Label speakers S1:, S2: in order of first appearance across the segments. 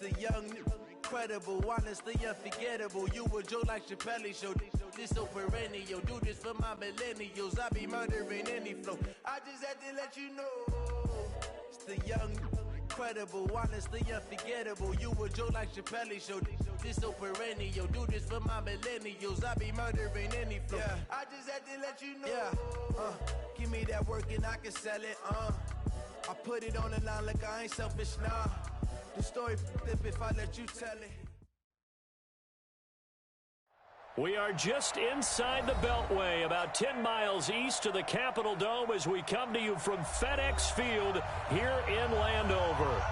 S1: The young, incredible, honestly unforgettable. You a joke like Chappelle Show. This so perennial. Do this for my millennials. I be murdering any flow. I just had to let you know. It's the young, incredible, honestly unforgettable. You a joke like Chappelle Show. This so perennial. Do this for my millennials. I be murdering any flow. Yeah. I just had to let you know. Yeah. Give me that work and I can sell it. I put it on the line like I ain't selfish, nah. The story flip if I let you tell it.
S2: We are just inside the Beltway, about 10 miles east of the Capitol Dome as we come to you from FedEx Field here in Landover.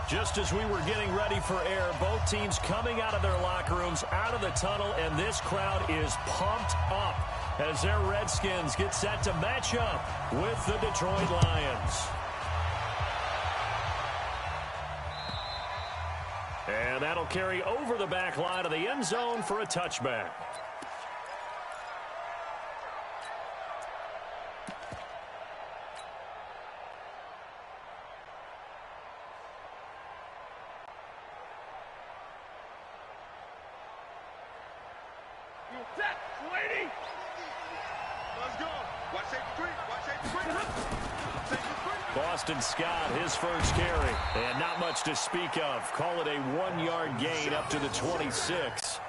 S2: Just as we were getting ready for air, both teams coming out of their locker rooms, out of the tunnel, and this crowd is pumped up as their Redskins get set to match up with the Detroit Lions. And that'll carry over the back line of the end zone for a touchback. Boston Scott, his first carry, and not much to speak of. Call it a 1-yard gain up to the 26.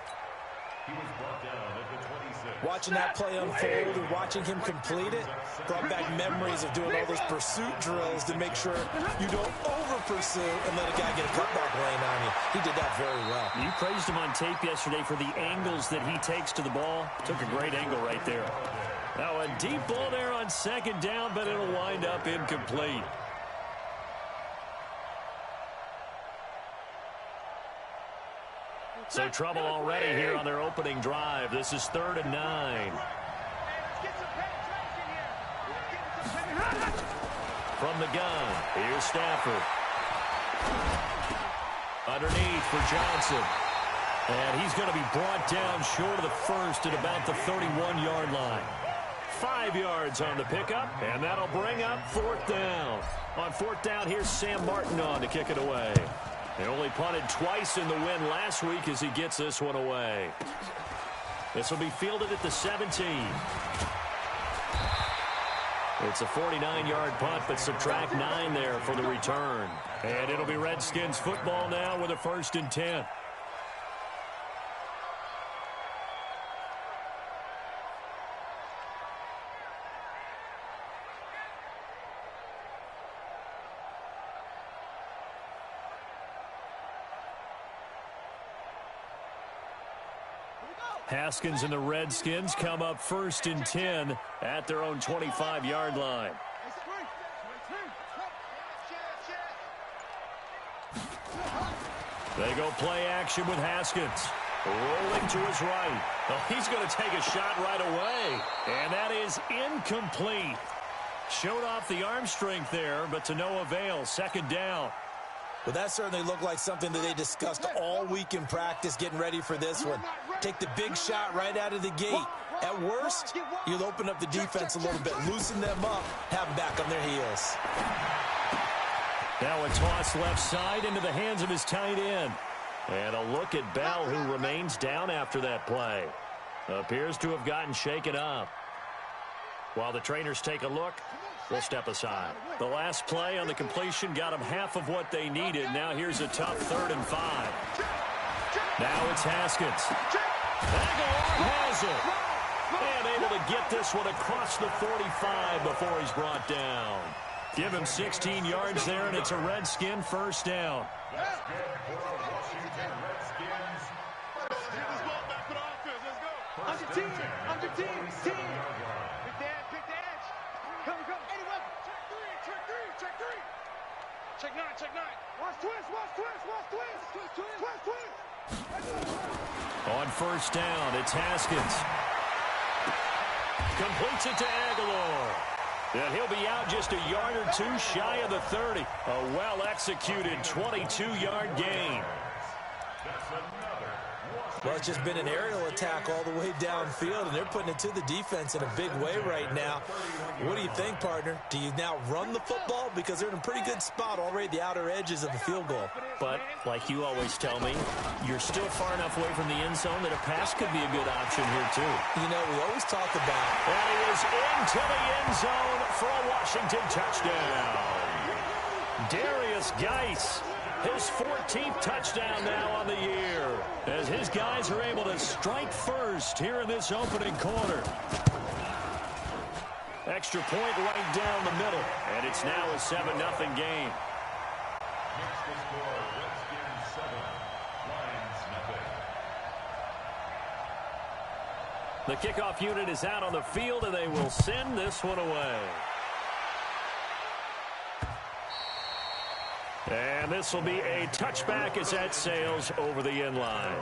S3: Watching that play unfold and watching him complete it brought back memories of doing all those pursuit drills to make sure you don't over-pursue and let a guy get a cutback lane on you. He did that very well.
S2: You praised him on tape yesterday for the angles that he takes to the ball. Took a great angle right there. Now a deep ball there on second down, but it'll wind up incomplete. So trouble already here on their opening drive. This is 3rd and 9. From the gun, here's Stafford. Underneath for Johnson. And he's going to be brought down short of the first at about the 31-yard line. 5 yards on the pickup, and that'll bring up 4th down. On 4th down, here's Sam Martin on to kick it away. They only punted twice in the win last week as he gets this one away. This will be fielded at the 17. It's a 49-yard punt, but subtract 9 there for the return. And it'll be Redskins football now with a 1st and 10. Haskins and the Redskins come up 1st and 10 at their own 25-yard line. They go play action with Haskins. Rolling to his right. Oh, he's going to take a shot right away. And that is incomplete. Showed off the arm strength there, but to no avail. 2nd down.
S3: Well, that certainly looked like something that they discussed all week in practice getting ready for this one. Take the big shot right out of the gate. At worst, you'll open up the defense a little bit, loosen them up, have them back on their heels.
S2: Now a toss left side into the hands of his tight end. And a look at Bell, who remains down after that play. Appears to have gotten shaken up. While the trainers take a look, we'll step aside. The last play on the completion got them half of what they needed. Now here's a tough 3rd and 5. Now it's Haskins. Aguilar has it. And able to get this one across the 45 before he's brought down. Give him 16 yards there, and it's a Redskin 1st down.
S4: Under team. Pick the edge. Come. Anyone. Check three. Check 9. Watch twist.
S2: On 1st down, it's Haskins. Completes it to Aguilar. And he'll be out just a yard or two shy of the 30. A well-executed 22-yard gain.
S3: Well, it's just been an aerial attack all the way downfield, and they're putting it to the defense in a big way right now. What do you think, partner? Do you now run the football? Because they're in a pretty good spot already at the outer edges of the field goal.
S2: But, like you always tell me, you're still far enough away from the end zone that a pass could be a good option here, too.
S3: You know, we always talk about...
S2: And he is into the end zone for a Washington touchdown. Darius Geis, his 14th touchdown now on the year, as his guys are able to strike first here in this opening quarter. Extra point right down the middle, and it's now a 7-0 game. The kickoff unit is out on the field, and they will send this one away. And this will be a touchback as that sails over the end line.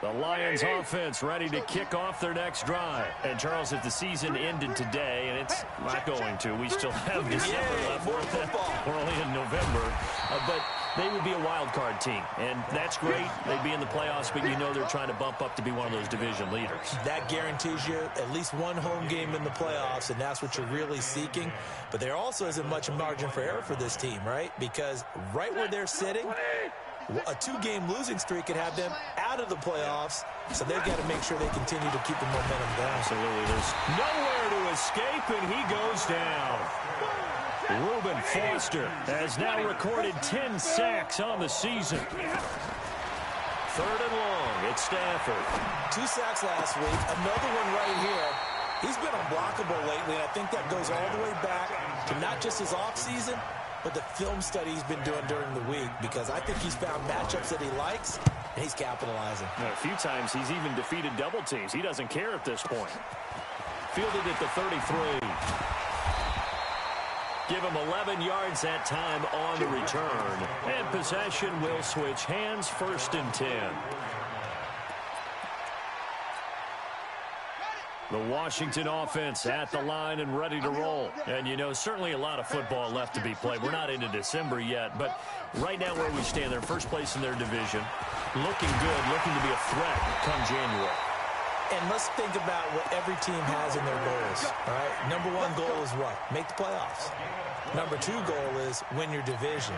S2: The Lions offense ready to kick off their next drive. And, Charles, if the season ended today, and it's not going to, we still have December left. We're only in November. But they would be a wild card team. And that's great. They'd be in the playoffs, but you know they're trying to bump up to be one of those division leaders.
S3: That guarantees you at least one home game in the playoffs, and that's what you're really seeking. But there also isn't much margin for error for this team, right? Because right where they're sitting, a 2-game losing streak could have them out of the playoffs, so they've got to make sure they continue to keep the momentum down.
S2: Absolutely. There's nowhere to escape, and he goes down. Reuben Foster has now recorded 10 sacks on the season. 3rd and long. It's Stafford.
S3: 2 sacks last week. Another one right here. He's been unblockable lately, and I think that goes all the way back to not just his offseason, but the film study he's been doing during the week, because I think he's found matchups that he likes, and he's capitalizing.
S2: A few times he's even defeated double teams. He doesn't care at this point. Fielded at the 33. Give him 11 yards that time on the return. And possession will switch hands, 1st and 10. The Washington offense at the line and ready to roll. And, you know, certainly a lot of football left to be played. We're not into December yet, but right now where we stand, they're first place in their division. Looking good, looking to be a threat come January.
S3: And let's think about what every team has in their goals, all right? Number 1 goal is what? Make the playoffs. Number 2 goal is win your division.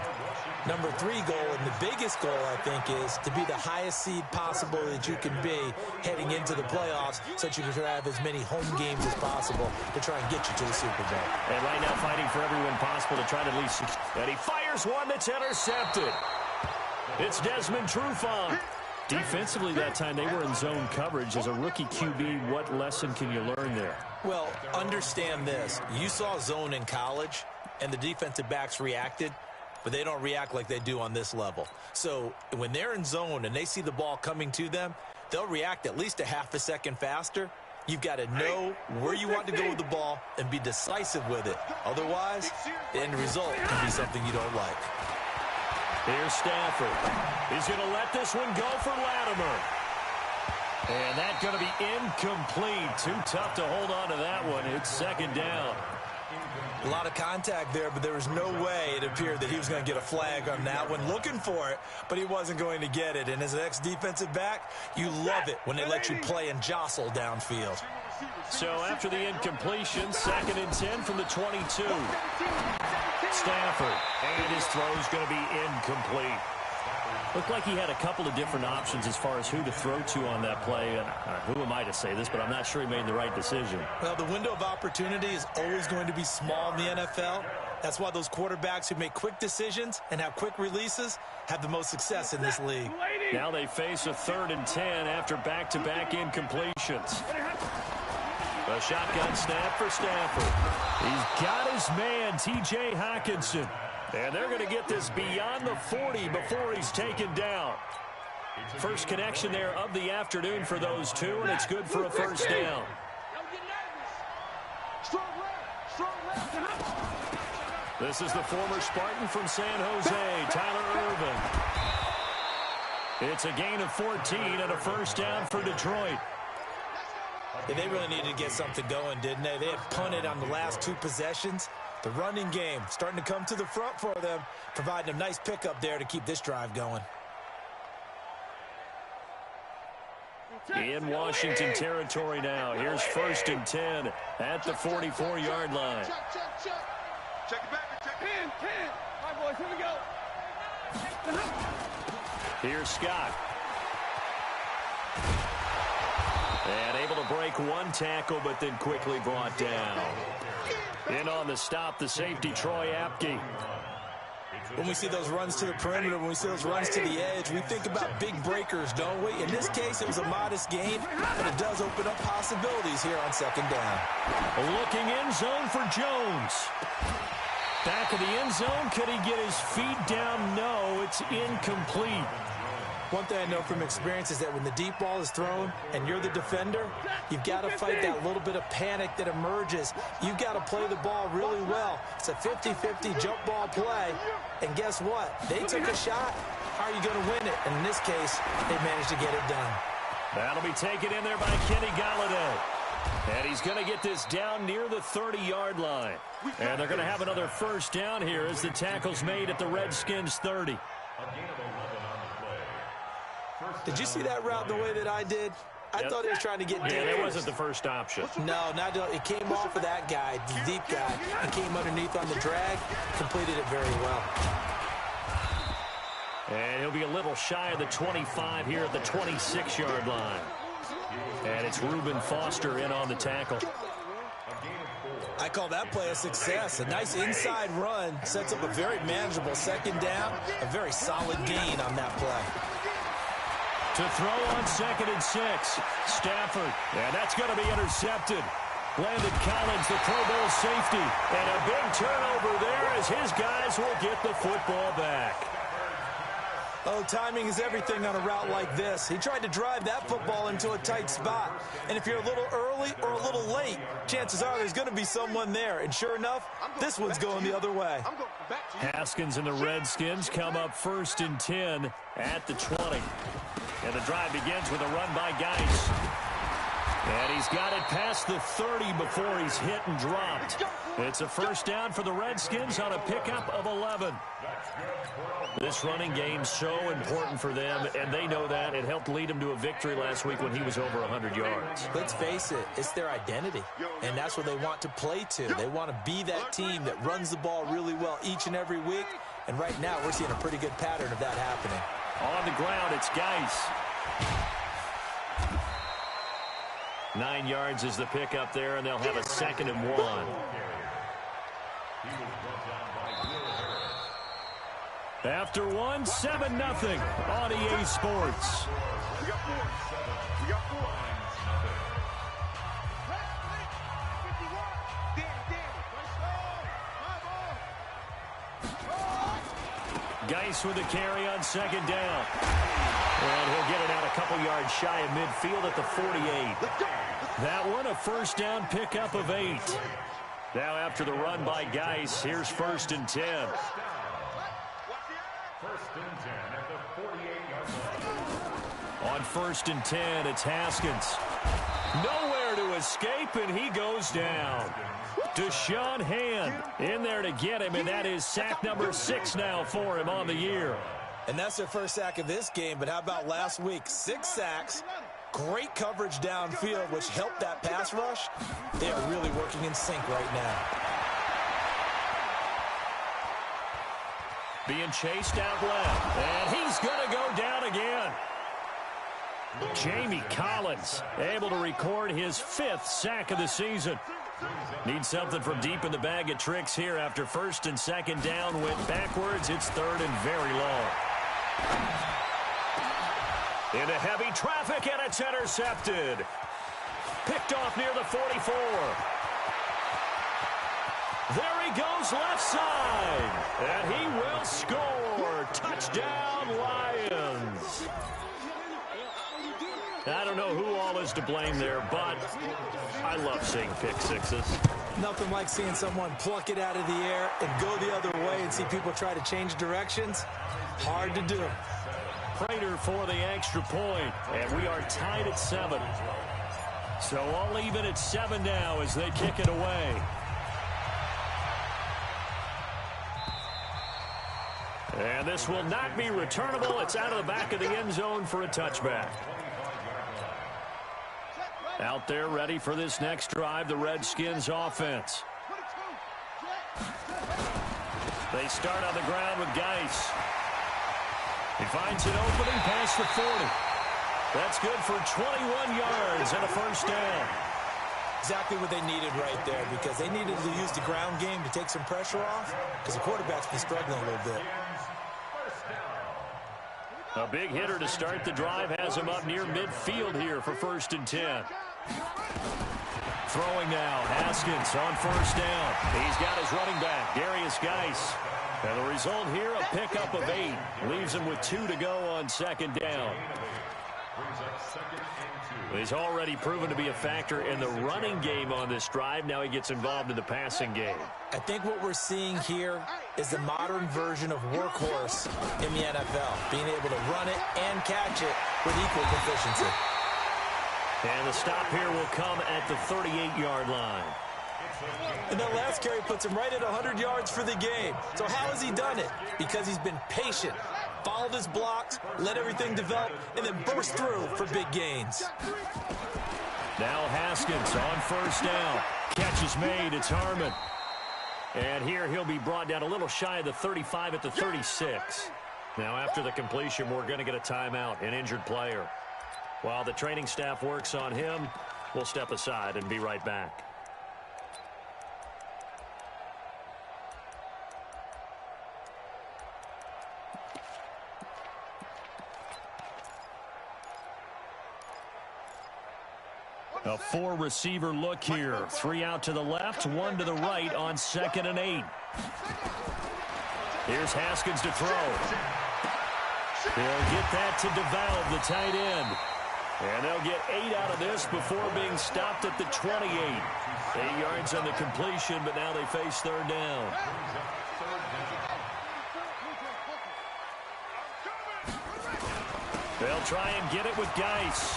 S3: Number 3 goal, and the biggest goal, I think, is to be the highest seed possible that you can be heading into the playoffs, so that you can have as many home games as possible to try and get you to the Super Bowl.
S2: And right now fighting for every win possible to try to at least... And he fires one that's intercepted. It's Desmond Trufant. Defensively that time, they were in zone coverage. As a rookie QB, what lesson can you learn there?
S3: Well, understand this. You saw zone in college, and the defensive backs reacted, but they don't react like they do on this level. So when they're in zone and they see the ball coming to them, they'll react at least a half a second faster. You've got to know where you want to go with the ball and be decisive with it. Otherwise, the end result can be something you don't like.
S2: Here's Stafford. He's going to let this one go for Latimer. And that's going to be incomplete. Too tough to hold on to that one. It's 2nd down.
S3: A lot of contact there, but there was no way it appeared that he was going to get a flag on that one. Looking for it, but he wasn't going to get it. And as an ex-defensive back, you love it when they let you play and jostle downfield.
S2: So after the incompletion, 2nd and 10 from the 22. Stafford, and his throw is going to be incomplete. Looked like he had a couple of different options as far as who to throw to on that play. And who am I to say this, but I'm not sure he made the right decision.
S3: Well, the window of opportunity is always going to be small in the NFL. That's why those quarterbacks who make quick decisions and have quick releases have the most success in this league.
S2: Now they face a 3rd and 10 after back-to-back incompletions. A shotgun snap for Stafford. He's got his man, T.J. Hockenson. And they're going to get this beyond the 40 before he's taken down. First connection there of the afternoon for those two, and it's good for a 1st down. This is the former Spartan from San Jose, Tyler Irvin. It's a gain of 14 and a 1st down for Detroit.
S3: They really needed to get something going, didn't they? They had punted on the last 2 possessions. The running game starting to come to the front for them, providing a nice pickup there to keep this drive going.
S2: In Washington territory now. Here's 1st and 10 at the 44-yard line.
S4: Check it back. Check 10. All right, boys, here we go.
S2: Here's Scott. And able to break one tackle, but then quickly brought down. In on the stop, the safety, Troy Apke.
S3: When we see those runs to the perimeter, when we see those runs to the edge, we think about big breakers, don't we? In this case, it was a modest gain, but it does open up possibilities here on 2nd down.
S2: Looking end zone for Jones. Back of the end zone. Could he get his feet down? No, it's incomplete.
S3: One thing I know from experience is that when the deep ball is thrown and you're the defender, you've got to fight that little bit of panic that emerges. You've got to play the ball really well. It's a 50-50 jump ball play. And guess what? They took a shot. How are you going to win it? And in this case, they managed to get it done.
S2: That'll be taken in there by Kenny Galladay. And he's going to get this down near the 30-yard line. And they're going to have another 1st down here as the tackle's made at the Redskins 30.
S3: Did you see that route the way that I did? I thought he was trying to get deep.
S2: Yeah, that wasn't the first option.
S3: No, it came off of that guy, the deep guy, and came underneath on the drag, completed it very well.
S2: And he'll be a little shy of the 25 here at the 26-yard line. And it's Reuben Foster in on the tackle.
S3: I call that play a success. A nice inside run sets up a very manageable 2nd down, a very solid gain on that play.
S2: To throw on 2nd and 6. Stafford. And that's going to be intercepted. Landon Collins, the Pro Bowl safety. And a big turnover there as his guys will get the football back.
S3: Oh, timing is everything on a route like this. He tried to drive that football into a tight spot. And if you're a little early or a little late, chances are there's going to be someone there. And sure enough, this one's going the other way.
S2: Haskins and the Redskins come up 1st and 10 at the 20. And the drive begins with a run by Geis. And he's got it past the 30 before he's hit and dropped. It's a 1st down for the Redskins on a pickup of 11. This running game's so important for them, and they know that. It helped lead them to a victory last week when he was over 100 yards.
S3: Let's face it, it's their identity, and that's what they want to play to. They want to be that team that runs the ball really well each and every week, and right now we're seeing a pretty good pattern of that happening.
S2: On the ground, it's Geis. 9 yards is the pickup there, and they'll have a 2nd and 1. After 1, 7-0 on EA Sports.
S4: We got 4. We got 4.
S2: Geis with a carry on 2nd down. And he'll get it out a couple yards shy of midfield at the 48. That one, a 1st down pickup of 8. Now after the run by Geis, here's 1st and 10.
S5: 1st and 10 at the 48-yard line.
S2: On 1st and 10, it's Haskins. Nowhere to escape, and he goes down. Deshaun Hand in there to get him, and that is sack number 6 now for him on the year.
S3: And that's their first sack of this game, but how about last week? 6 sacks, great coverage downfield, which helped that pass rush. They are really working in sync right now.
S2: Being chased out left, and he's going to go down again. Jamie Collins able to record his 5th sack of the season. Needs something from deep in the bag of tricks here after 1st and 2nd down went backwards. It's 3rd and very long. Into heavy traffic, and it's intercepted. Picked off near the 44. There he goes left side, and he will score. Touchdown, Lions. I don't know who all is to blame there, but I love seeing pick sixes.
S3: Nothing like seeing someone pluck it out of the air and go the other way and see people try to change directions. Hard to do.
S2: Prater for the extra point, and we are tied at 7. So all even at 7 now as they kick it away. And this will not be returnable. It's out of the back of the end zone for a touchback. Out there ready for this next drive, the Redskins offense. They start on the ground with Geis. He finds an opening past the 40. That's good for 21 yards and a first down.
S3: Exactly what they needed right there, because they needed to use the ground game to take some pressure off, because the quarterback's been struggling a little bit.
S2: A big hitter to start the drive has him up near midfield here for 1st and 10. Throwing now, Haskins on first down. He's got his running back, Darius Geis. And the result here, a pickup of 8. Leaves him with 2 to go on 2nd down. He's already proven to be a factor in the running game on this drive. Now he gets involved in the passing game.
S3: I think what we're seeing here is the modern version of workhorse in the NFL, being able to run it and catch it with equal proficiency.
S2: And the stop here will come at the 38-yard line.
S3: And that last carry puts him right at 100 yards for the game. So how has he done it? Because he's been patient, followed his blocks, let everything develop, and then burst through for big gains.
S2: Now Haskins on first down. Catch is made. It's Harmon. And here he'll be brought down a little shy of the 35 at the 36. Now after the completion, we're going to get a timeout, an injured player. While the training staff works on him, we'll step aside and be right back. A 4-receiver look here. 3 out to the left, 1 to the right on 2nd and 8. Here's Haskins to throw. He'll get that to DeValve, the tight end. And they'll get 8 out of this before being stopped at the 28. 8 yards on the completion, but now they face 3rd down. They'll try and get it with Geis.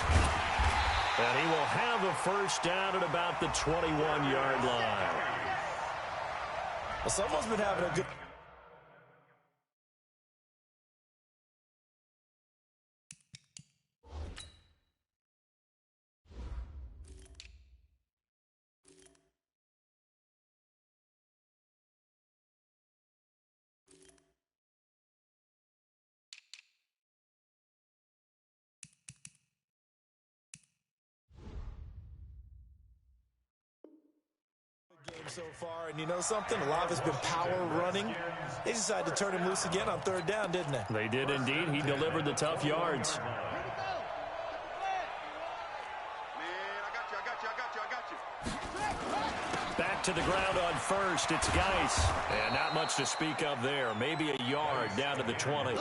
S2: And he will have a first down at about the 21-yard line.
S3: Well, someone's been having a good... so far, and you know something? A lot of it's been power running. They decided to turn him loose again on 3rd down, didn't they?
S2: They did indeed. He delivered the tough yards. Back to the ground on first. It's Geis. And not much to speak of there. Maybe a yard down to the 20.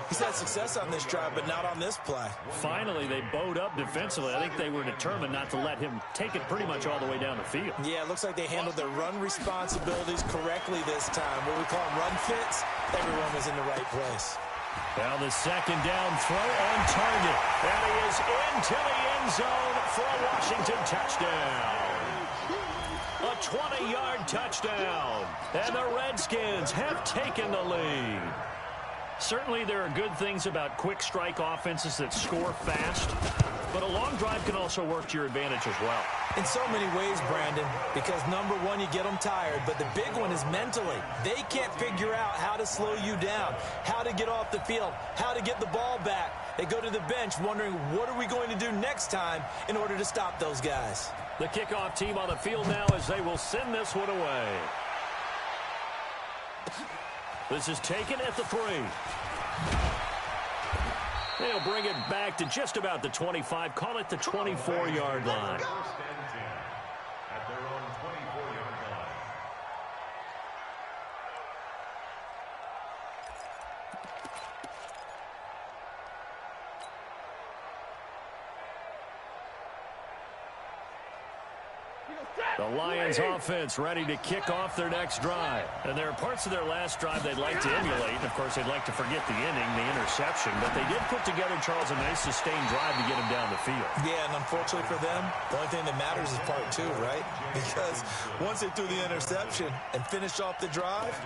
S3: He's had success on this drive, but not on this play.
S2: Finally, they bowed up defensively. I think they were determined not to let him take it pretty much all the way down the field.
S3: Yeah, it looks like they handled their run responsibilities correctly this time. What we call them run fits, everyone was in the right place.
S2: Now the 2nd down throw on target. And he is into the end zone for a Washington touchdown. A 20-yard touchdown. And the Redskins have taken the lead. Certainly there are good things about quick strike offenses that score fast, but a long drive can also work to your advantage as well.
S3: In so many ways, Brandon, because number one, you get them tired, but the big one is mentally. They can't figure out how to slow you down, how to get off the field, how to get the ball back. They go to the bench wondering, what are we going to do next time in order to stop those guys?
S2: The kickoff team on the field now as they will send this one away. This is taken at the 3. They'll bring it back to just about the 25. Call it the 24-yard line.
S5: At their own 24-yard line.
S2: The Lions offense ready to kick off their next drive. And there are parts of their last drive they'd like to emulate. And of course, they'd like to forget the inning, the interception. But they did put together, Charles, a nice sustained drive to get him down the field.
S3: Yeah, and unfortunately for them, the only thing that matters is part 2, right? Because once they threw the interception and finished off the drive,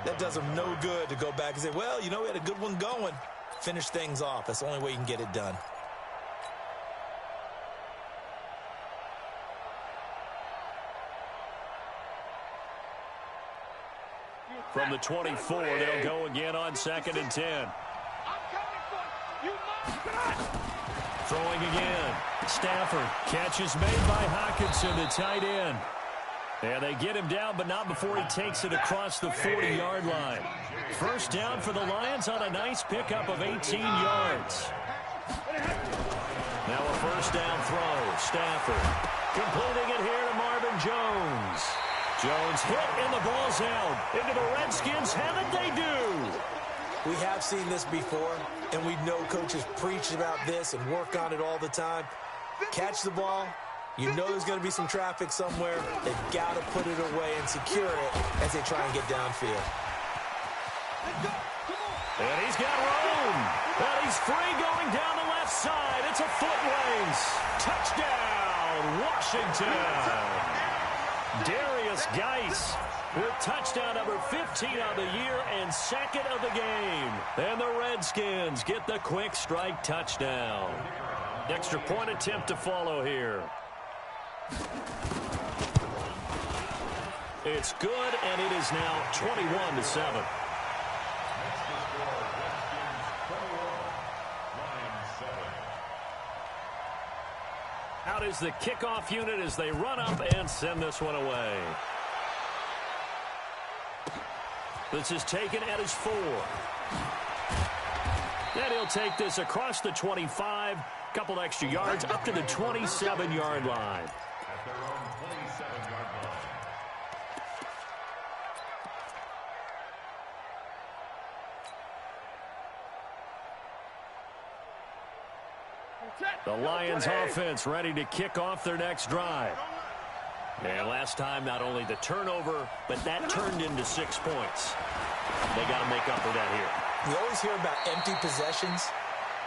S3: That does them no good to go back and say, well, you know, we had a good one going. Finish things off. That's the only way you can get it done.
S2: From the 24, they'll go again on 2nd and 10. Throwing again. Stafford. Catch is made by Hockenson, the tight end. And they get him down, but not before he takes it across the 40-yard line. First down for the Lions on a nice pickup of 18 yards. Now a first down throw. Stafford completing it here to Marvin Jones. Jones hit and the ball's out. Into the Redskins have it, they do.
S3: We have seen this before, and we know coaches preach about this and work on it all the time. Catch the ball. You know there's going to be some traffic somewhere. They've got to put it away and secure it as they try and get downfield.
S2: And he's got room. And he's free going down the left side. It's a foot race. Touchdown, Washington. Darius Geis with touchdown number 15 on the year and 2nd of the game. And the Redskins get the quick strike touchdown. Extra point attempt to follow here. It's good, and it is now 21-7. Out is the kickoff unit as they run up and send this one away. This is taken at his 4. And he'll take this across the 25, couple extra yards up to the 27-yard line.
S5: At their own 27-yard line.
S2: The Lions offense ready to kick off their next drive. And last time, not only the turnover, but that turned into 6 points. They got to make up for that here.
S3: We always hear about empty possessions,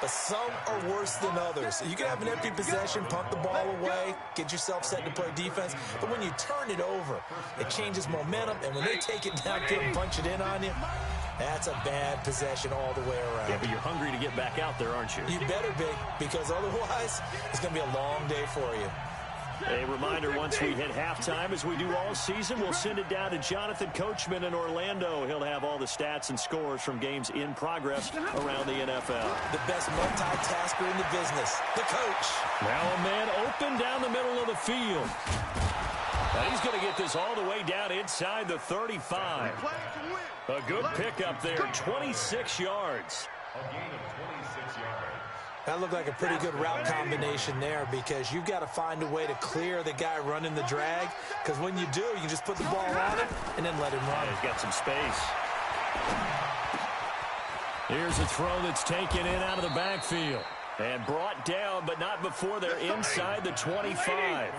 S3: but some are worse than others. You can have an empty possession, punt the ball away, get yourself set to play defense, but when you turn it over, it changes momentum, and when they take it down and punch it in on you, that's a bad possession all the way around.
S2: Yeah, but you're hungry to get back out there, aren't you?
S3: You better be, because otherwise, it's going to be a long day for you.
S2: A reminder, once we hit halftime, as we do all season, we'll send it down to Jonathan Coachman in Orlando. He'll have all the stats and scores from games in progress around the NFL.
S3: The best multitasker in the business, the coach.
S2: Now a man open down the middle of the field. Now he's going to get this all the way down inside the 35. A good pickup there, 26 yards.
S5: A gain of 26 yards.
S3: That looked like a pretty good route combination there, because you've got to find a way to clear the guy running the drag, because when you do, you can just put the ball on him and then let him run.
S2: He's got some space. Here's a throw that's taken in out of the backfield and brought down, but not before they're inside the 25.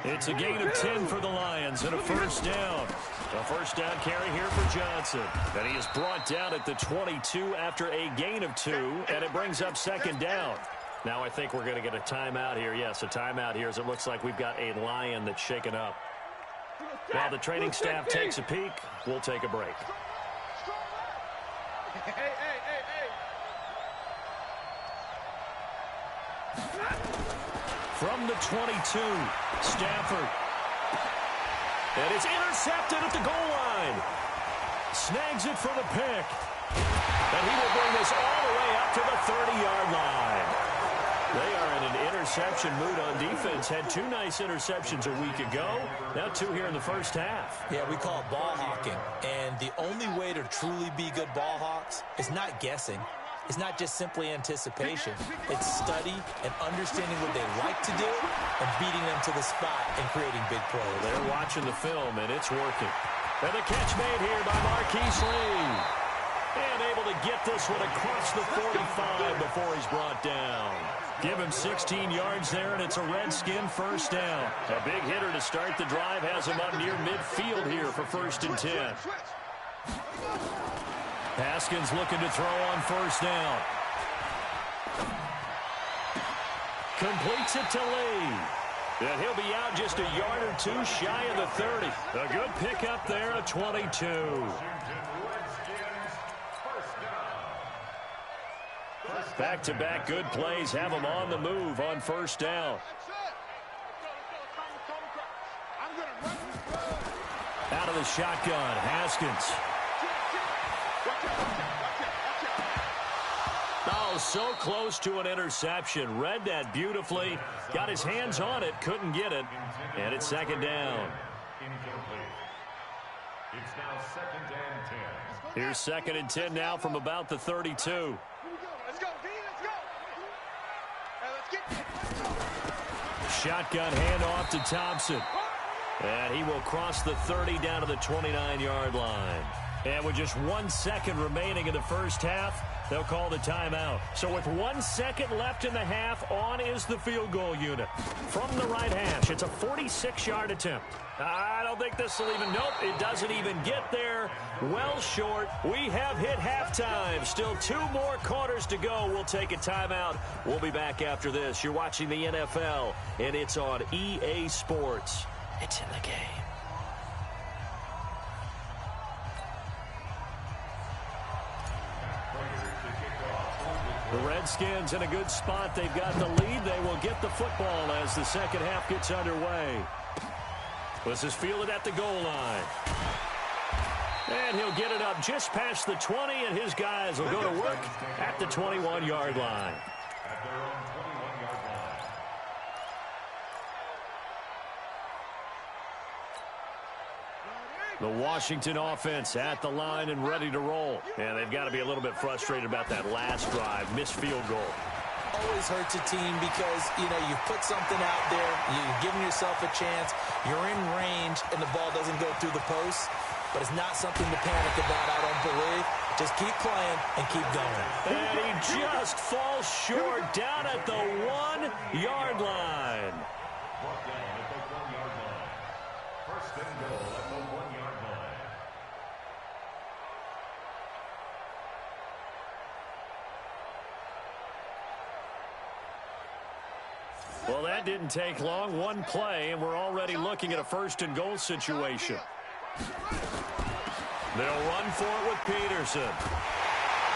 S2: It's a gain of 10 for the Lions and a first down. A first down carry here for Johnson. And he is brought down at the 22 after a gain of 2, and it brings up second down. Now I think we're going to get a timeout here. Yes, a timeout here, as it looks like we've got a Lion that's shaken up. While the training staff takes a peek, we'll take a break.
S4: Hey.
S2: From the 22, Stafford. And it's intercepted at the goal line. Snags it for the pick. And he will bring this all the way up to the 30-yard line. They are in an interception mood on defense. Had 2 nice interceptions a week ago. Now 2 here in the first half.
S3: Yeah, we call it ball hawking. And the only way to truly be good ball hawks is not guessing. It's not just simply anticipation. It's study and understanding what they like to do and beating them to the spot and creating big plays.
S2: They're watching the film, and it's working. And the catch made here by Marquise Lee. And able to get this one across the 45 before he's brought down. Give him 16 yards there, and it's a Redskin first down. A big hitter to start the drive has him up near midfield here for 1st and 10. Haskins looking to throw on first down. Completes it to Lee. And he'll be out just a yard or 2 shy of the 30. A good pickup there at 22. Back-to-back good plays have them on the move on first down. Out of the shotgun, Haskins. Oh, so close to an interception. Read that beautifully. Got his hands on it, couldn't get it. And it's second down.
S5: It's now 2nd and 10.
S2: Here's 2nd and 10 now from about the 32.
S4: Let's go, D, let's go. Hey, let's get
S2: Shotgun handoff to Thompson. And he will cross the 30 down to the 29-yard line. And with just 1 second remaining in the first half, they'll call the timeout. So with 1 second left in the half, on is the field goal unit. From the right hash, it's a 46-yard attempt. I don't think this will even, nope, it doesn't even get there. Well short. We have hit halftime. Still 2 more quarters to go. We'll take a timeout. We'll be back after this. You're watching the NFL, and it's on EA Sports. It's in the game. The Redskins in a good spot. They've got the lead. They will get the football as the second half gets underway. This is fielded at the goal line. And he'll get it up just past the 20, and his guys will go to work at the 21-yard line.
S5: At their own 21-yard line.
S2: The Washington offense at the line and ready to roll. And they've got to be a little bit frustrated about that last drive. Missed field goal.
S3: Always hurts a team because, you've put something out there, you've given yourself a chance, you're in range, and the ball doesn't go through the post. But it's not something to panic about, I don't believe. Just keep playing and keep going.
S2: And he just falls short down at the 1-yard line.
S5: Brought down at the 1-yard line. First and goal at the 1-yard line.
S2: Well, that didn't take long. 1 play, and we're already looking at a first and goal situation. They'll run for it with Peterson.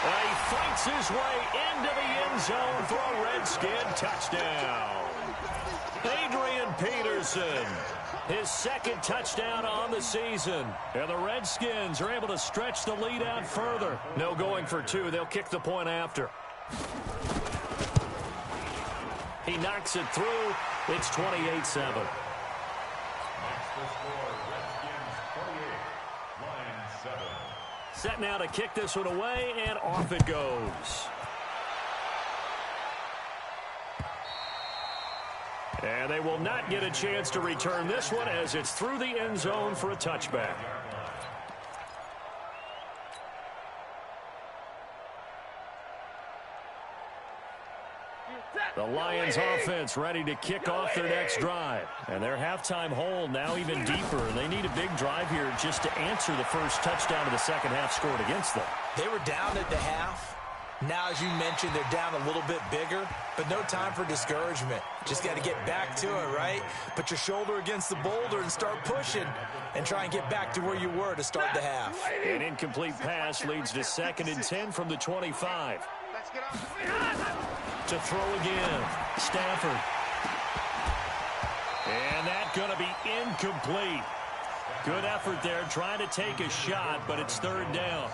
S2: He fights his way into the end zone for a Redskin touchdown. Adrian Peterson, his 2nd touchdown on the season. And the Redskins are able to stretch the lead out further. No going for 2. They'll kick the point after. He knocks it through. It's 28-7. Set now to kick this one away, and off it goes. And they will not get a chance to return this one as it's through the end zone for a touchback. The Lions offense ready to kick off their next drive. And their halftime hole now even deeper. They need a big drive here just to answer the first touchdown of the second half scored against them.
S3: They were down at the half. Now, as you mentioned, they're down a little bit bigger, but no time for discouragement. Just got to get back to it, right? Put your shoulder against the boulder and start pushing and try and get back to where you were to start the half.
S2: An incomplete pass leads to 2nd and 10 from the 25. To throw again, Stafford. And that's going to be incomplete. Good effort there, trying to take a shot, but it's 3rd down.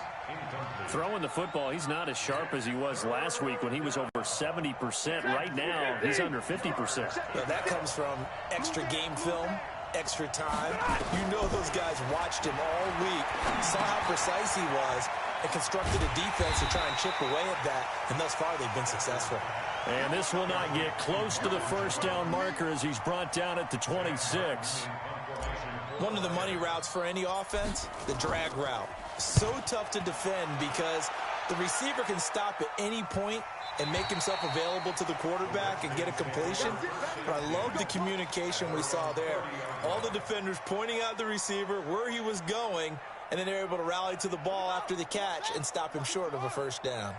S2: Throwing the football, he's not as sharp as he was last week when he was over 70%. Right now, he's under 50%.
S3: Well, that comes from extra game film, extra time. You know those guys watched him all week, saw how precise he was, and constructed a defense to try and chip away at that, and thus far they've been successful.
S2: And this will not get close to the first down marker as he's brought down at the 26.
S3: One of the money routes for any offense, the drag route. So tough to defend because the receiver can stop at any point and make himself available to the quarterback and get a completion. But I love the communication we saw there. All the defenders pointing out the receiver, where he was going, and then they're able to rally to the ball after the catch and stop him short of a first down.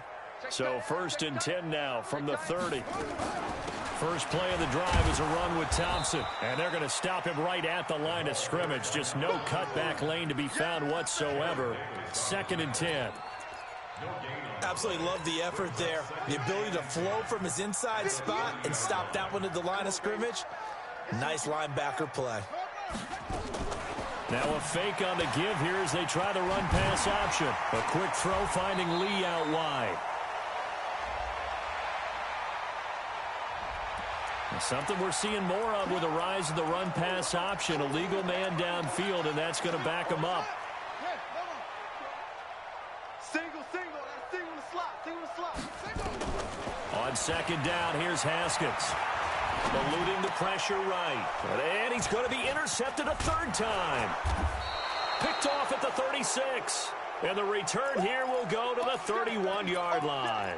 S2: So 1st and 10 now from the 30. First play of the drive is a run with Thompson. And they're going to stop him right at the line of scrimmage. Just no cutback lane to be found whatsoever. 2nd and 10.
S3: Absolutely love the effort there. The ability to flow from his inside spot and stop that one at the line of scrimmage. Nice linebacker play.
S2: Now a fake on the give here as they try the run-pass option. A quick throw finding Lee out wide. Something we're seeing more of with the rise of the run-pass option. A legal man downfield, and that's going to back him up.
S4: Single the slot.
S2: On second down, here's Haskins. Eluding the pressure right. And he's going to be intercepted a third time. Picked off at the 36. And the return here will go to the 31-yard line.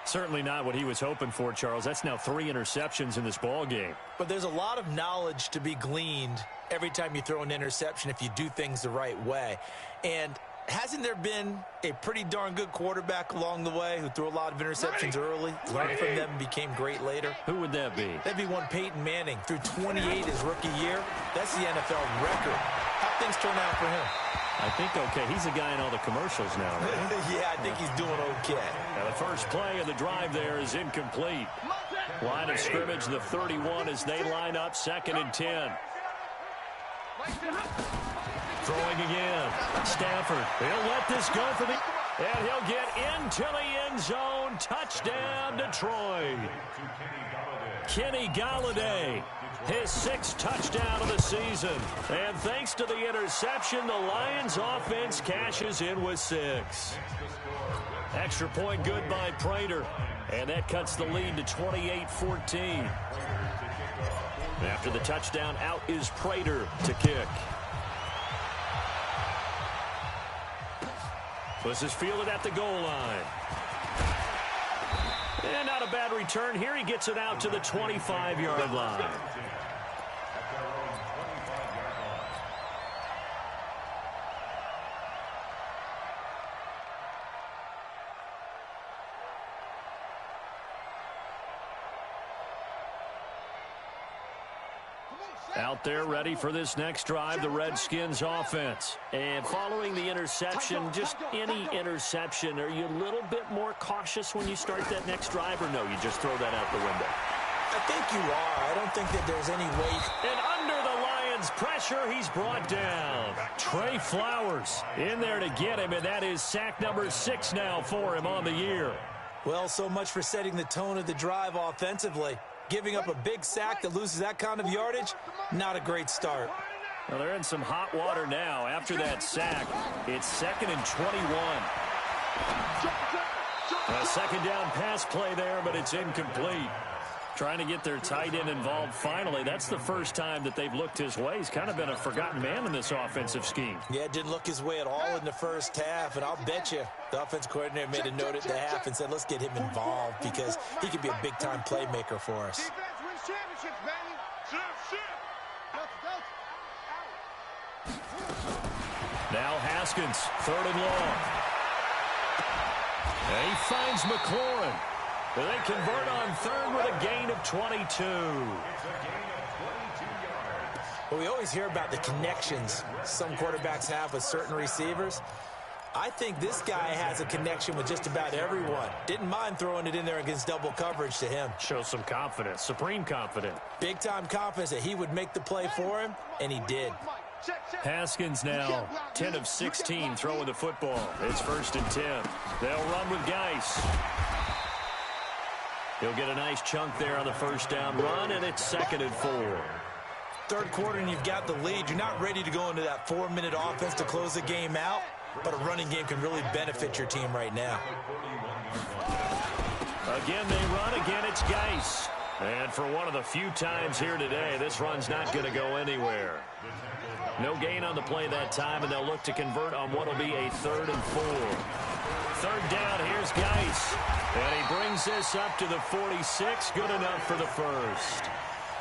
S2: Certainly not what he was hoping for, Charles. That's now 3 interceptions in this ball game.
S3: But there's a lot of knowledge to be gleaned every time you throw an interception if you do things the right way. And hasn't there been a pretty darn good quarterback along the way who threw a lot of interceptions early, learned from them, and became great later?
S2: Who would that be?
S3: That'd be one Peyton Manning. Threw 28 his rookie year. That's the NFL record. How things turn out for him?
S2: I think okay. He's a guy in all the commercials now, right?
S3: Yeah, I think he's doing okay.
S2: Now the first play of the drive there is incomplete. Line of scrimmage, the 31 as they line up, 2nd and 10. Throwing again. Stafford. He'll let this go for the... And he'll get into the end zone. Touchdown, Detroit. Kenny Golladay. His 6th touchdown of the season. And thanks to the interception, the Lions offense cashes in with 6. Extra point good by Prater. And that cuts the lead to 28-14. After the touchdown, out is Prater to kick. This is fielded at the goal line. And not a bad return here. He gets it out to the 25-yard line. Out there ready for this next drive, the Redskins offense. And following the interception, just any interception, are you a little bit more cautious when you start that next drive, or no, you just throw that out the window?
S3: I think you are. I don't think that there's any weight.
S2: And under the Lions' pressure, he's brought down. Trey Flowers in there to get him, and that is sack number 6 now for him on the year.
S3: Well, so much for setting the tone of the drive offensively. Giving up a big sack that loses that kind of yardage, not a great start.
S2: Well, they're in some hot water now. After that sack, it's 2nd and 21. A second down pass play there, but it's incomplete. Trying to get their tight end involved finally. That's the first time that they've looked his way. He's kind of been a forgotten man in this offensive scheme.
S3: Yeah, it didn't look his way at all in the first half, and I'll bet you the offense coordinator made a note at the half and said, let's get him involved because he could be a big-time playmaker for us.
S4: Defense wins championships, baby.
S2: Now Haskins, 3rd and long. And he finds McLaurin. They convert on 3rd with a gain of 22.
S3: Well, we always hear about the connections some quarterbacks have with certain receivers. I think this guy has a connection with just about everyone. Didn't mind throwing it in there against double coverage to him.
S2: Shows some confidence, supreme confidence.
S3: Big-time confidence that he would make the play for him, and he did.
S2: Haskins now 10 of 16 throwing the football. It's 1st and 10. They'll run with Geis. He'll get a nice chunk there on the first down run, and it's 2nd and 4.
S3: Third quarter, and you've got the lead. You're not ready to go into that 4-minute offense to close the game out, but a running game can really benefit your team right now.
S2: Again, they run. Again, it's Geis. And for one of the few times here today, this run's not going to go anywhere. No gain on the play that time, and they'll look to convert on what will be a 3rd and 4. 3rd down, here's Geis. And he brings this up to the 46. Good enough for the first.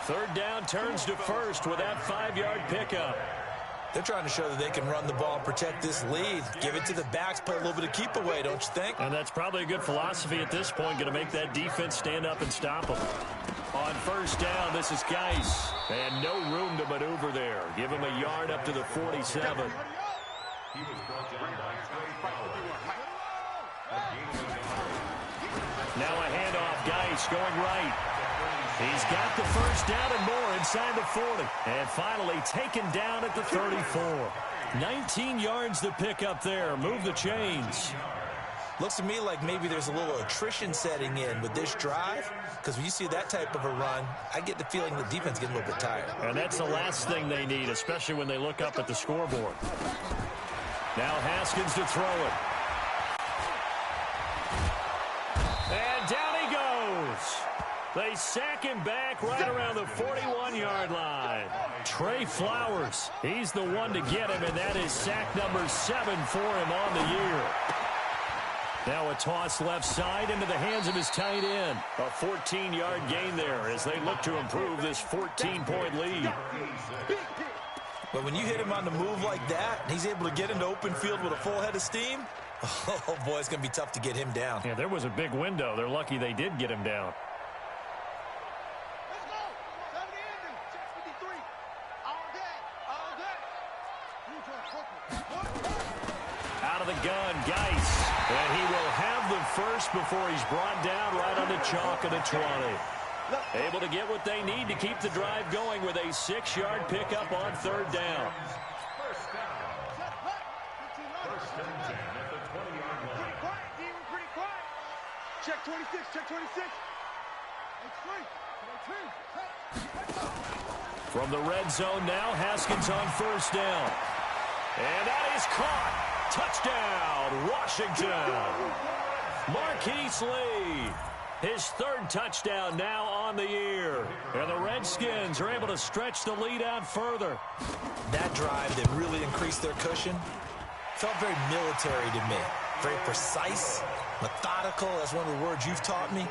S2: 3rd down turns to 1st with that 5-yard pickup.
S3: They're trying to show that they can run the ball, protect this lead. Give it to the backs, play a little bit of keep away, don't you think?
S2: And that's probably a good philosophy at this point, going to make that defense stand up and stop them. On 1st down, this is Geis. And no room to maneuver there. Give him a yard up to the 47. a handoff. Geis going right. He's got the first down and more inside the 40. And finally taken down at the 34. 19 yards to pick up there. Move the chains.
S3: Looks to me like maybe there's a little attrition setting in with this drive, because when you see that type of a run, I get the feeling the defense getting a little bit tired.
S2: And that's the last thing they need, especially when they look up at the scoreboard. Now Haskins to throw it. And down he goes. They sack him back right around the 41-yard line. Trey Flowers, he's the one to get him, and that is sack number 7 for him on the year. Now a toss left side into the hands of his tight end. A 14-yard gain there as they look to improve this 14-point lead.
S3: But when you hit him on the move like that, and he's able to get into open field with a full head of steam, oh, boy, it's going to be tough to get him down.
S2: Yeah, there was a big window. They're lucky they did get him down. Out of the gun, Geis. And he will have the first before he's brought down right on the chalk of the 20. Able to get what they need to keep the drive going with a 6-yard pickup on third down.
S5: First and 10 at the 20-yard line.
S4: Pretty quiet. Check 26, check 26.
S2: From the red zone now, Haskins on first down. And that is caught. Touchdown, Washington. Marquise Lee, his third touchdown now on the year. And the Redskins are able to stretch the lead out further.
S3: That drive that really increased their cushion felt very military to me. Very precise, methodical. That's one of the words you've taught me.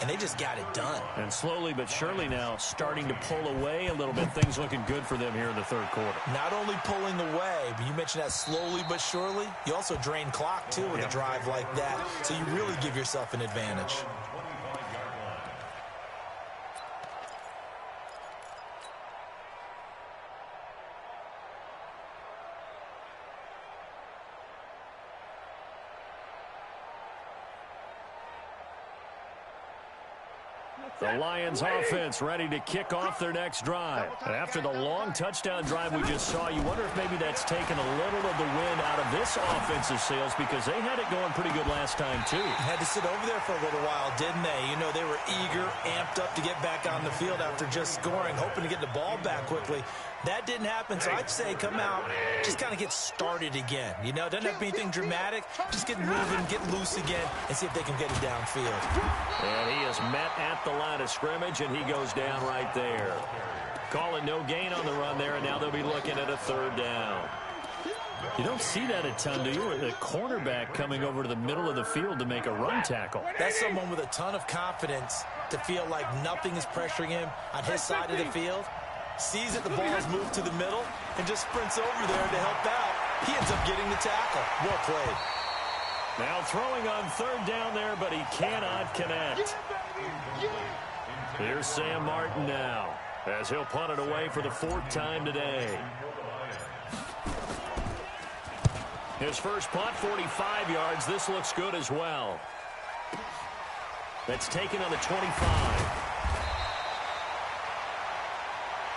S3: And they just got it done.
S2: And slowly but surely now starting to pull away a little bit. Things looking good for them here in the third quarter.
S3: Not only pulling away, but you mentioned that slowly but surely. You also drain clock, too, with a drive like that. So you really give yourself an advantage.
S2: The Lions offense ready to kick off their next drive. After the long touchdown drive we just saw, you wonder if maybe that's taken a little of the wind out of this offensive sails, because they had it going pretty good last time too.
S3: Had to sit over there for a little while, didn't they? You know, they were eager, amped up to get back on the field after just scoring, hoping to get the ball back quickly. That didn't happen, so I'd say come out, just kind of get started again. You know, it doesn't have to be anything dramatic. Just get moving, get loose again, and see if they can get it downfield.
S2: And he is met at the line of scrimmage, and he goes down right there. Calling no gain on the run there, and now they'll be looking at a third down. You don't see that a ton, do you? The cornerback coming over to the middle of the field to make a run tackle.
S3: That's someone with a ton of confidence to feel like nothing is pressuring him on his side of the field. Sees that the ball has moved to the middle and just sprints over there to help out. He ends up getting the tackle. Well played.
S2: Now throwing on third down there, but he cannot connect. Here's Sam Martin now, as he'll punt it away for the 4th time today. His first punt, 45 yards. This looks good as well. That's taken on the 25.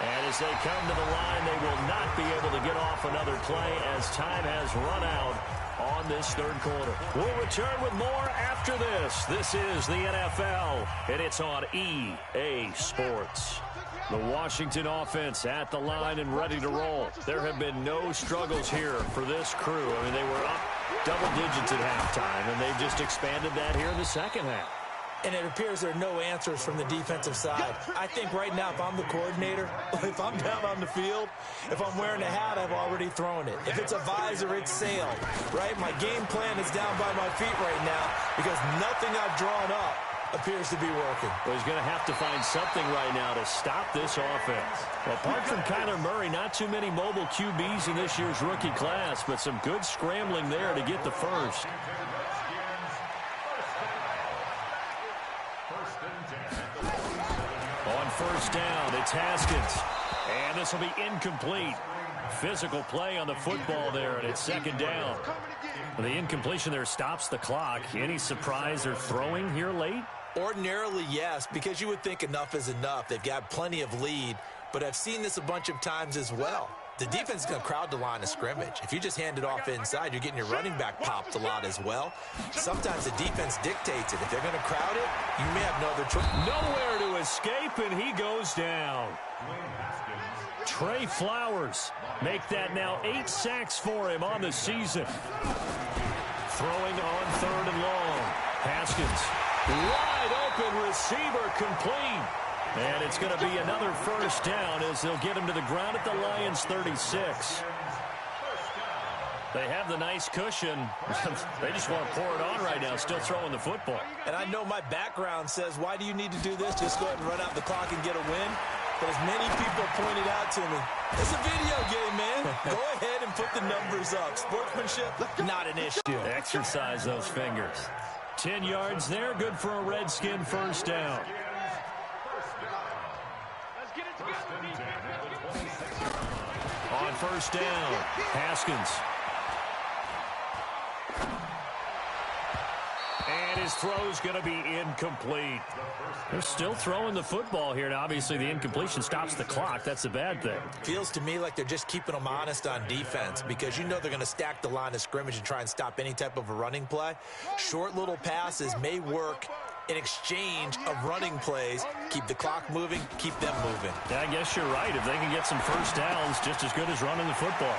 S2: And as they come to the line, they will not be able to get off another play as time has run out on this third quarter. We'll return with more after this. This is the NFL, and it's on EA Sports. The Washington offense at the line and ready to roll. There have been no struggles here for this crew. I mean, they were up double digits at halftime, and they've just expanded that here in the second half.
S3: And it appears there are no answers from the defensive side. I think right now, if I'm the coordinator, if I'm down on the field, if I'm wearing a hat, I've already thrown it. If it's a visor, it's sailed, right? My game plan is down by my feet right now because nothing I've drawn up appears to be working.
S2: Well, he's going to have to find something right now to stop this offense. Well, apart from Kyler Murray, not too many mobile QBs in this year's rookie class, but some good scrambling there to get the first. On first down, it's Haskins. And this will be incomplete. Physical play on the football there, and it's second down. The incompletion there stops the clock. Any surprise they're throwing here late?
S3: Ordinarily, yes, because you would think enough is enough. They've got plenty of lead, but I've seen this a bunch of times as well. The defense is going to crowd the line of scrimmage. If you just hand it off inside, you're getting your running back popped a lot as well. Sometimes the defense dictates it. If they're going to crowd it, you may have no other choice.
S2: Nowhere to escape, and he goes down. Trey Flowers make that now 8 sacks for him on the season. Throwing on 3rd and long. Haskins, wide open receiver, complete. And it's going to be another first down as they'll get him to the ground at the Lions' 36. They have the nice cushion. They just want to pour it on right now, still throwing the football.
S3: And I know my background says, why do you need to do this? Just go ahead and run out the clock and get a win. But as many people pointed out to me, it's a video game, man. Go ahead and put the numbers up. Sportsmanship, not an issue.
S2: Exercise those fingers. 10 yards there, good for a Redskin first down. On first down, Haskins. And his throw's going to be incomplete. They're still throwing the football here, and obviously the incompletion stops the clock. That's a bad thing.
S3: Feels to me like they're just keeping them honest on defense because you know they're going to stack the line of scrimmage and try and stop any type of a running play. Short little passes may work in exchange of running plays. Keep the clock moving, keep them moving.
S2: Yeah, I guess you're right. If they can get some first downs, just as good as running the football.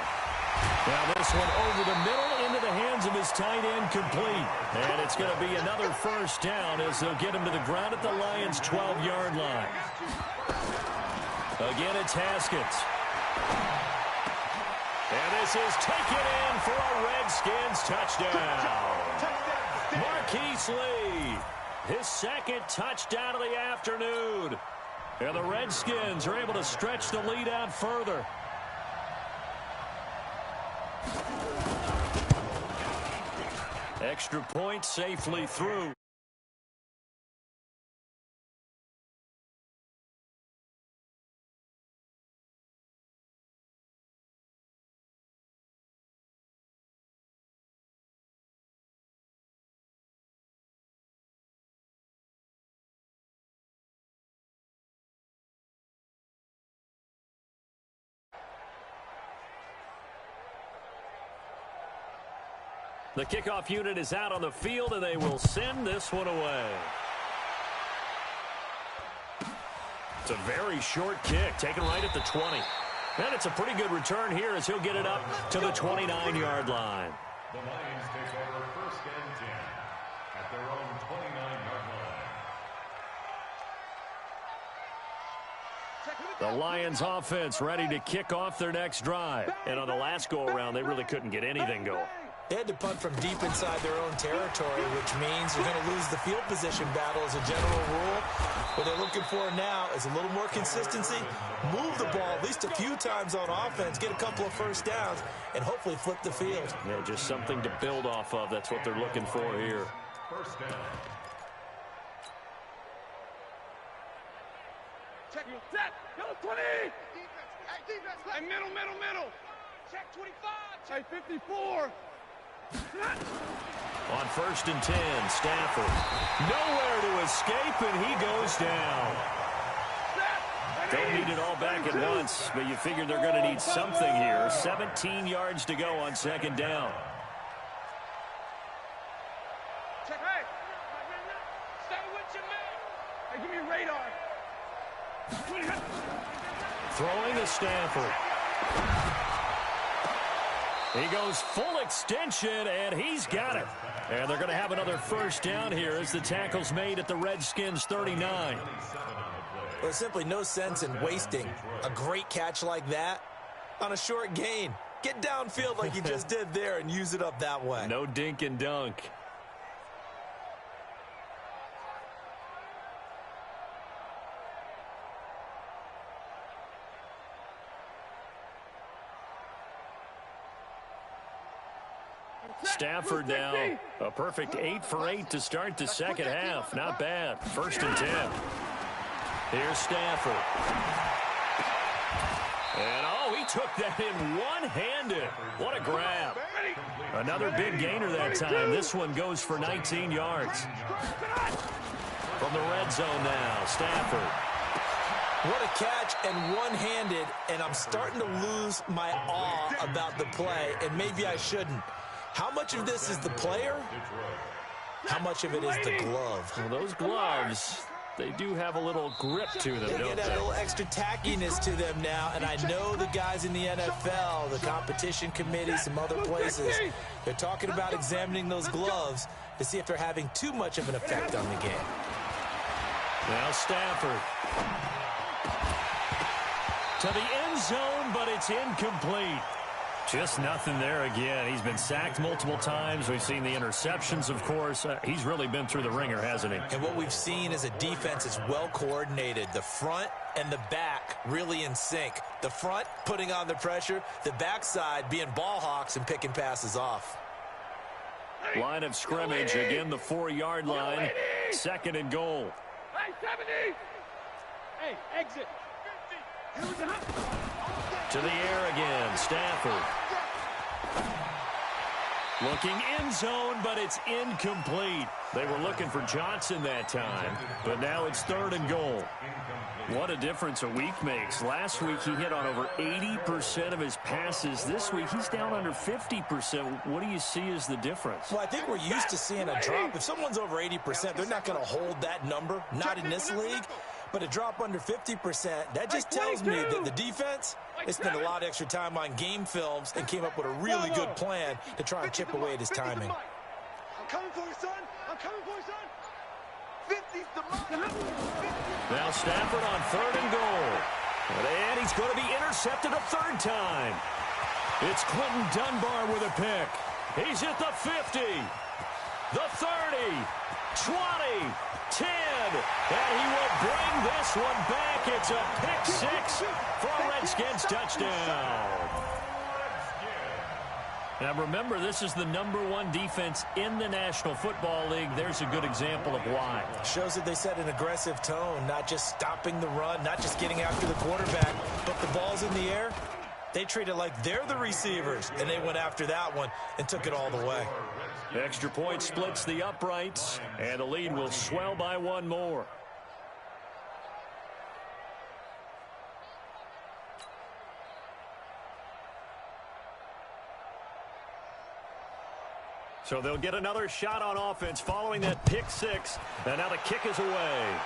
S2: Now this one over the middle into the hands of his tight end, complete. And it's going to be another first down as they'll get him to the ground at the Lions' 12-yard line. Again, it's Haskins. And this is taken in for a Redskins touchdown. Marquise Lee, his second touchdown of the afternoon. And the Redskins are able to stretch the lead out further. Extra point safely through. The kickoff unit is out on the field, and they will send this one away. It's a very short kick, taken right at the 20. And it's a pretty good return here as he'll get it up to the 29-yard line.
S5: The Lions take over 1st and 10 at their own 29-yard line.
S2: The Lions offense ready to kick off their next drive. And on the last go-around, they really couldn't get anything going.
S3: They had to punt from deep inside their own territory, which means you're going to lose the field position battle as a general rule. What they're looking for now is a little more consistency, move the ball at least a few times on offense, get a couple of first downs, and hopefully flip the field.
S2: Yeah, just something to build off of. That's what they're looking for here.
S5: First down.
S4: Check your set. Go 20. Defense. Hey, middle. Check 25. Check 54.
S2: On 1st and 10, Stafford. Nowhere to escape, and he goes down. Don't need it all back at once, but you figure they're going to need something here. 17 yards to go on 2nd down.
S4: Check, hey. Stay with your man. Hey, give me a radar.
S2: Throwing to Stafford. He goes full extension, and he's got it. And they're going to have another first down here as the tackle's made at the Redskins' 39.
S3: Well, there's simply no sense in wasting a great catch like that on a short gain. Get downfield like you just did there and use it up that way.
S2: No dink and dunk. Stafford now, a perfect 8 for 8 to start the second half. Not bad. 1st and 10. Here's Stafford. And, oh, he took that in one-handed. What a grab. Another big gainer that time. This one goes for 19 yards. From the red zone now, Stafford.
S3: What a catch, and one-handed, and I'm starting to lose my awe about the play, and maybe I shouldn't. How much of this is the player? How much of it is the glove?
S2: Well, those gloves, they do have a little grip to them,
S3: They
S2: don't
S3: get a
S2: they?
S3: little extra tackiness to them now, and I know the guys in the NFL, the competition committee, some other places, they're talking about examining those gloves to see if they're having too much of an effect on the game.
S2: Now Stafford. To the end zone, but it's incomplete. Just nothing there again. He's been sacked multiple times. We've seen the interceptions, of course. He's really been through the ringer, hasn't he?
S3: And what we've seen is a defense that's well coordinated. The front and the back really in sync. The front putting on the pressure, the backside being ball hawks and picking passes off.
S2: Line of scrimmage, again the 4-yard line. 2nd and goal.
S4: Hey, 70! Hey, exit!
S2: To the air again, Stafford. Looking end zone, but it's incomplete. They were looking for Johnson that time, but now it's 3rd and goal. What a difference a week makes. Last week he hit on over 80% of his passes. This week he's down under 50%. What do you see as the difference?
S3: Well, I think we're used to seeing a drop. If someone's over 80%, they're not going to hold that number, not in this league. But a drop under 50%, that just tells me that the defense, they spent a lot of extra time on game films and came up with a really good plan to try and chip away at his timing.
S4: I'm coming for you, son! I'm coming for you, son! 50's the mark!
S2: Now Stafford on 3rd and goal. And he's going to be intercepted a 3rd time. It's Clinton Dunbar with a pick. He's at the 50, the 30, 20, 10, and he will bring this one back. It's a pick-6 for a Redskins touchdown. Now remember, this is the #1 defense in the National Football League. There's a good example of why.
S3: Shows that they set an aggressive tone, not just stopping the run, not just getting after the quarterback, but the ball's in the air. They treat it like they're the receivers, and they went after that one and took it all the way.
S2: Extra point splits the uprights, and the lead will swell by 1 more. So they'll get another shot on offense following that pick-6, and now the kick is away.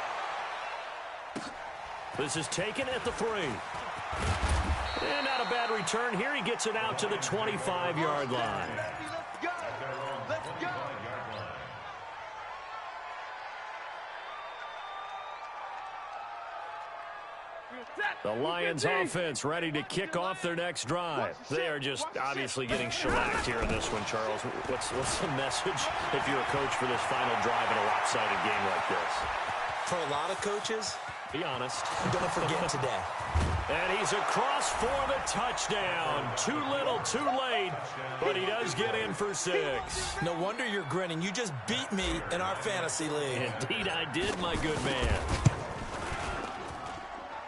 S2: This is taken at the 3. And not a bad return here. He gets it out to the 25-yard line.
S4: Let's go! Let's go!
S2: The Lions offense ready to kick off their next drive. They are just obviously getting shellacked here in this one, Charles. What's the message if you're a coach for this final drive in a lopsided game like this?
S3: For a lot of coaches,
S2: Be honest.
S3: don't forget today.
S2: And he's across for the touchdown. Too little, too late, but he does get in for 6.
S3: No wonder you're grinning. You just beat me in our fantasy league.
S2: Indeed I did, my good man.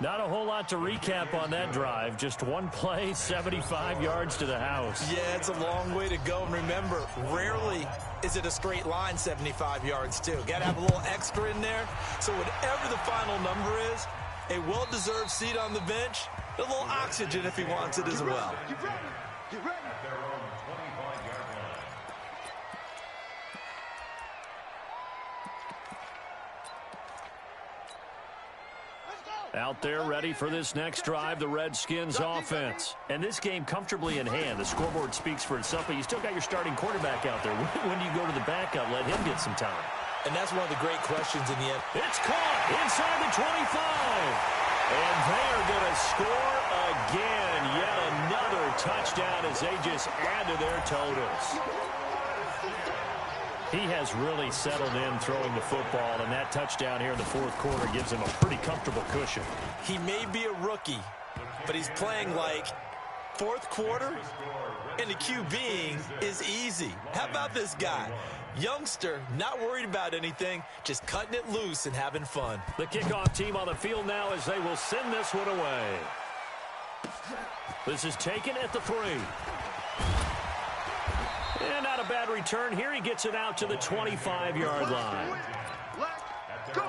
S2: Not a whole lot to recap on that drive. Just one play, 75 yards to the house.
S3: Yeah, it's a long way to go. And remember, rarely is it a straight line 75 yards, too. Got to have a little extra in there. So whatever the final number is, a well-deserved seat on the bench, a little oxygen if he wants it as well.
S4: Get ready! Get ready!
S5: At their own 25-yard line.
S2: Out there ready for this next drive, the Redskins offense. And this game comfortably in hand. The scoreboard speaks for itself, but you still got your starting quarterback out there. When do you go to the backup? Let him get some time.
S3: And that's one of the great questions in the end.
S2: It's caught inside the 25. And they are going to score again. Yet another touchdown as they just add to their totals. He has really settled in throwing the football, and that touchdown here in the 4th quarter gives him a pretty comfortable cushion.
S3: He may be a rookie, but he's playing like 4th quarter, and the QBing is easy. How about this guy? Youngster, not worried about anything, just cutting it loose and having fun.
S2: The kickoff team on the field now as they will send this one away. This is taken at the 3. And not a bad return here. He gets it out to the 25-yard line.
S4: Let's go!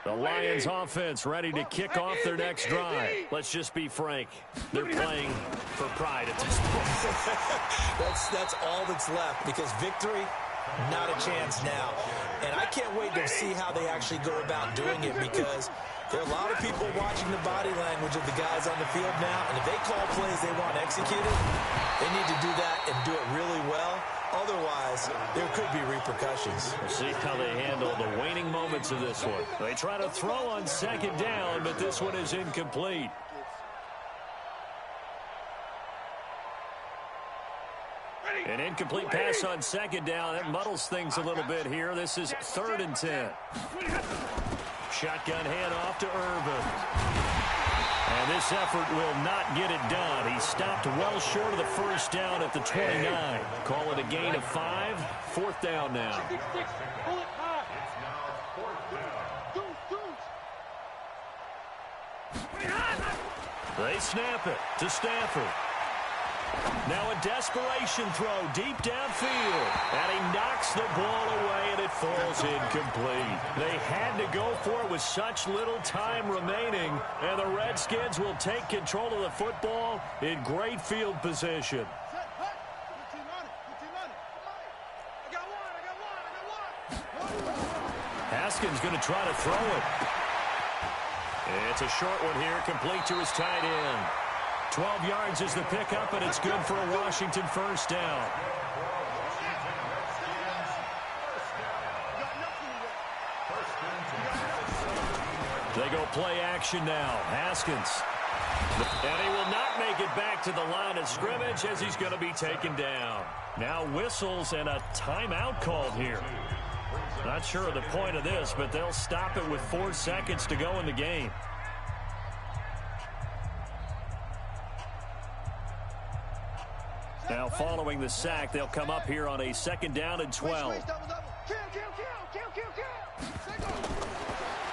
S2: The Lions offense ready to kick off their next drive. Let's just be frank. They're playing for pride at this point.
S3: That's all that's left, because victory, not a chance now. And I can't wait to see how they actually go about doing it, because there are a lot of people watching the body language of the guys on the field now, and if they call plays they want executed, they need to do that and do it really well. Otherwise, there could be repercussions.
S2: We'll see how they handle the waning moments of this one. They try to throw on second down, but this one is incomplete. An incomplete pass on second down. That muddles things a little bit here. This is 3rd and 10. Shotgun handoff to Irvin. And this effort will not get it done. He stopped well short of the first down at the 29. Call it a gain of 5. 4th down now. They snap it to Stafford. Now a desperation throw deep downfield. And he knocks the ball away, and it falls incomplete. They had to go for it with such little time remaining, and the Redskins will take control of the football in great field position. Haskins going to try to throw it. It's a short one here, complete to his tight end. 12 yards is the pickup, and it's good for a Washington first down. They go play action now. Haskins. And he will not make it back to the line of scrimmage as he's going to be taken down. Now whistles and a timeout called here. Not sure of the point of this, but they'll stop it with 4 seconds to go in the game. Now following the sack, they'll come up here on a 2nd down and 12.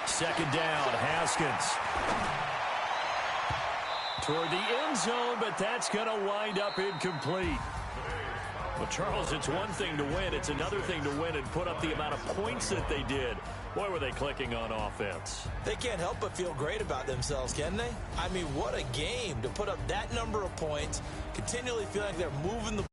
S2: 2nd down, Haskins. Toward the end zone, but that's going to wind up incomplete. Well, Charles, it's one thing to win. It's another thing to win and put up the amount of points that they did. Boy, were they clicking on offense.
S3: They can't help but feel great about themselves, can they? I mean, what a game to put up that number of points, continually feel like they're moving the